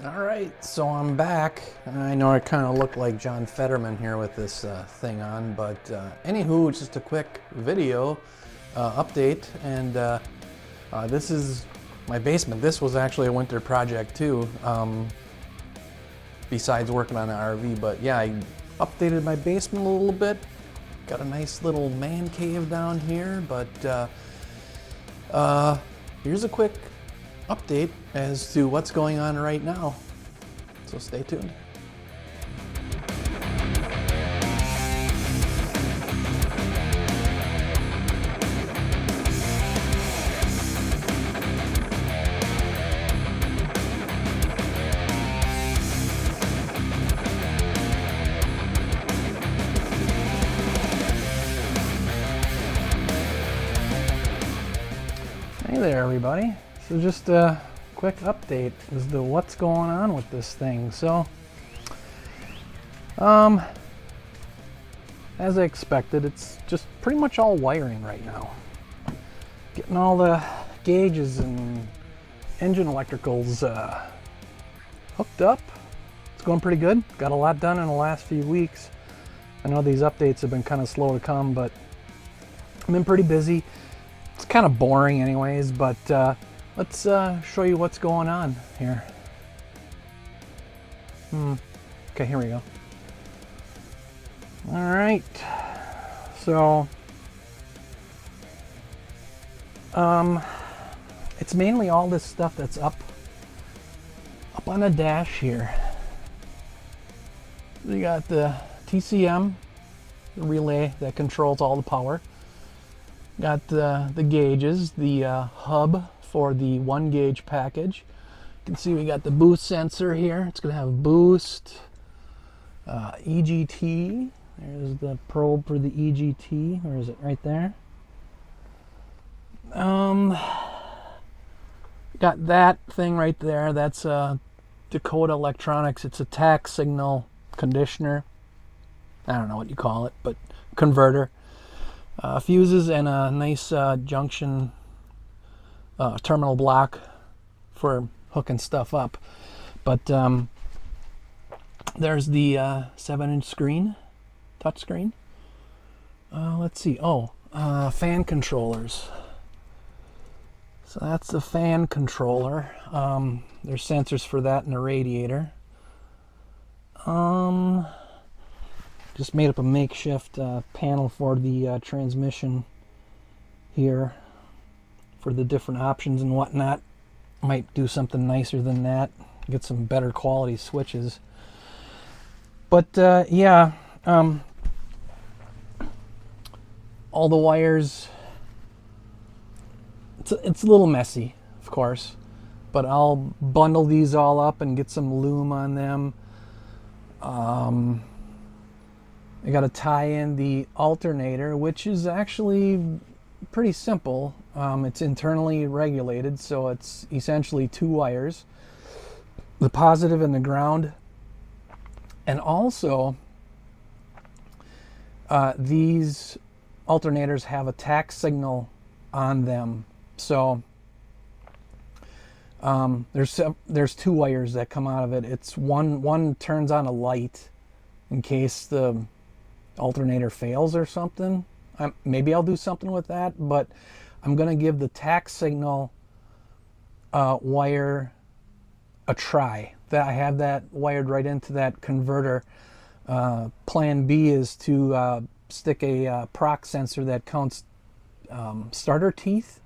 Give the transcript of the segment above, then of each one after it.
All right, so I'm back. I know I kind of look like John Fetterman here with this thing on, but anywho, it's just a quick video update, and this is my basement. This was actually a winter project too, besides working on the RV, but yeah, I updated my basement a little bit. Got a nice little man cave down here, but here's a quick update as to what's going on right now. So stay tuned. Hey there, everybody. So just a quick update as to what's going on with this thing. So, as I expected, it's just pretty much all wiring right now. Getting all the gauges and engine electricals hooked up. It's going pretty good. Got a lot done in the last few weeks. I know these updates have been kind of slow to come, but I've been pretty busy. It's kind of boring anyways, but let's show you what's going on here. Okay, here we go. All right, so it's mainly all this stuff that's up on the dash here. We got the TCM, the relay that controls all the power. Got the gauges, the hub for the 1 gauge package. You can see we got the boost sensor here. It's going to have boost, EGT. There's the probe for the EGT. Where is it? Right there. Got that thing right there. That's Dakota Electronics. It's a tax signal conditioner. I don't know what you call it, but converter. Fuses and a nice junction terminal block for hooking stuff up. But there's the 7-inch screen, touch screen. Let's see. Fan controllers. So that's the fan controller. There's sensors for that in the radiator. Just made up a makeshift panel for the transmission here for the different options and whatnot. Might do something nicer than that, get some better quality switches. But yeah, all the wires, it's a little messy, of course, but I'll bundle these all up and get some loom on them. I got to tie in the alternator, which is actually pretty simple. It's internally regulated, so it's essentially 2 wires, the positive and the ground. And also, these alternators have a tax signal on them. So there's 2 wires that come out of it. It's one turns on a light in case the alternator fails or something. Maybe I'll do something with that, but I'm going to give the tax signal wire a try. That I have that wired right into that converter. Plan B is to stick a proc sensor that counts starter teeth,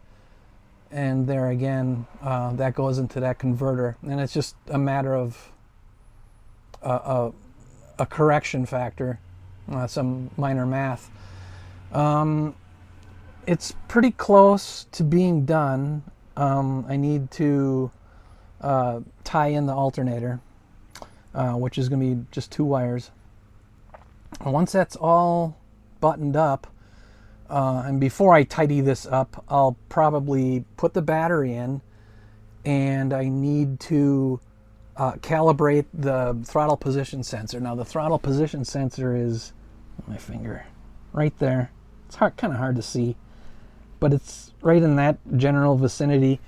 and there again that goes into that converter, and it's just a matter of a correction factor. Some minor math. It's pretty close to being done. I need to tie in the alternator, which is going to be just 2 wires. And once that's all buttoned up, and before I tidy this up, I'll probably put the battery in, and I need to calibrate the throttle position sensor. Now the throttle position sensor is my finger right there. It's kind of hard to see, but it's right in that general vicinity.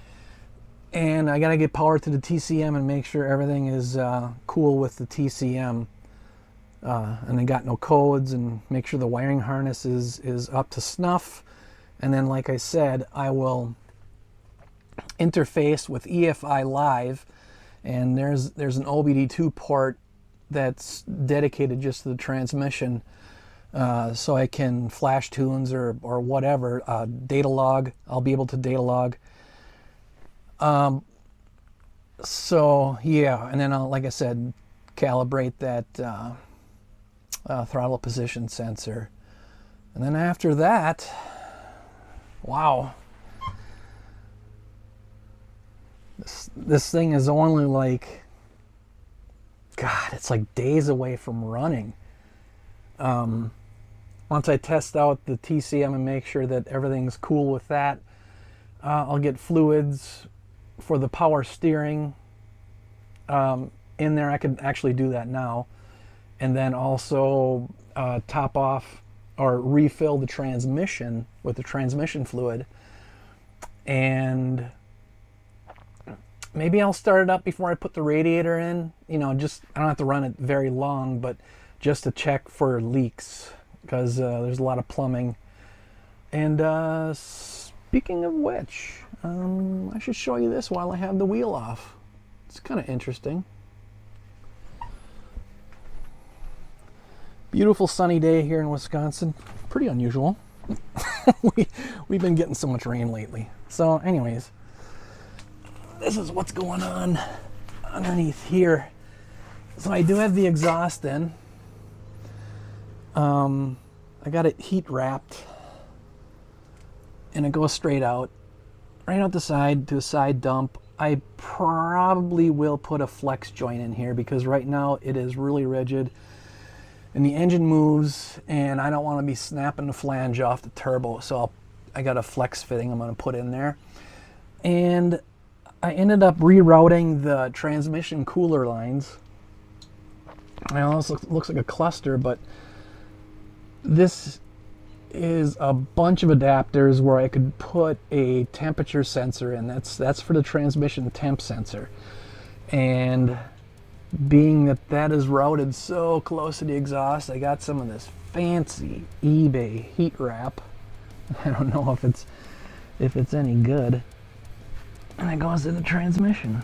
And I gotta get power to the TCM and make sure everything is cool with the TCM. And I got no codes, and make sure the wiring harness is up to snuff. And then, like I said, I will interface with EFI Live, and there's an OBD2 port that's dedicated just to the transmission, so I can flash tunes or whatever, data log. I'll be able to data log. So yeah, and then I'll, like I said, calibrate that throttle position sensor. And then after that, wow, this thing is only like, God, it's like days away from running. Once I test out the TCM and make sure that everything's cool with that, I'll get fluids for the power steering in there. I could actually do that now. And then also top off or refill the transmission with the transmission fluid. And maybe I'll start it up before I put the radiator in. You know, just, I don't have to run it very long, but just to check for leaks, because there's a lot of plumbing. And speaking of which, I should show you this while I have the wheel off. It's kind of interesting. Beautiful sunny day here in Wisconsin. Pretty unusual. We've been getting so much rain lately. So anyways, this is what's going on underneath here. So I do have the exhaust in. I got it heat wrapped, and it goes straight out the side to a side dump. I probably will put a flex joint in here because right now it is really rigid and the engine moves, and I don't want to be snapping the flange off the turbo, so I got a flex fitting I'm going to put in there. And I ended up rerouting the transmission cooler lines. I know this looks like a cluster, but this is a bunch of adapters where I could put a temperature sensor in. That's for the transmission temp sensor. And being that is routed so close to the exhaust, I got some of this fancy eBay heat wrap. I don't know if it's any good. And it goes in the transmission.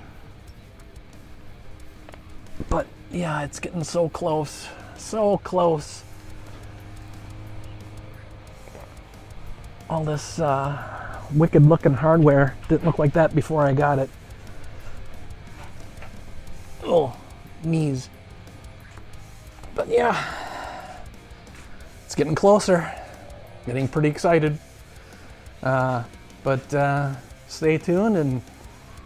But yeah, it's getting so close. So close. All this wicked looking hardware didn't look like that before I got it. Oh, knees. But yeah, it's getting closer. Getting pretty excited. But stay tuned, and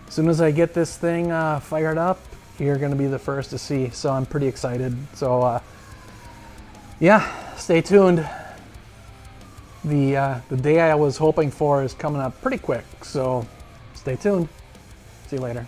as soon as I get this thing fired up, you're going to be the first to see. So I'm pretty excited. So yeah, stay tuned. The day I was hoping for is coming up pretty quick. So stay tuned. See you later.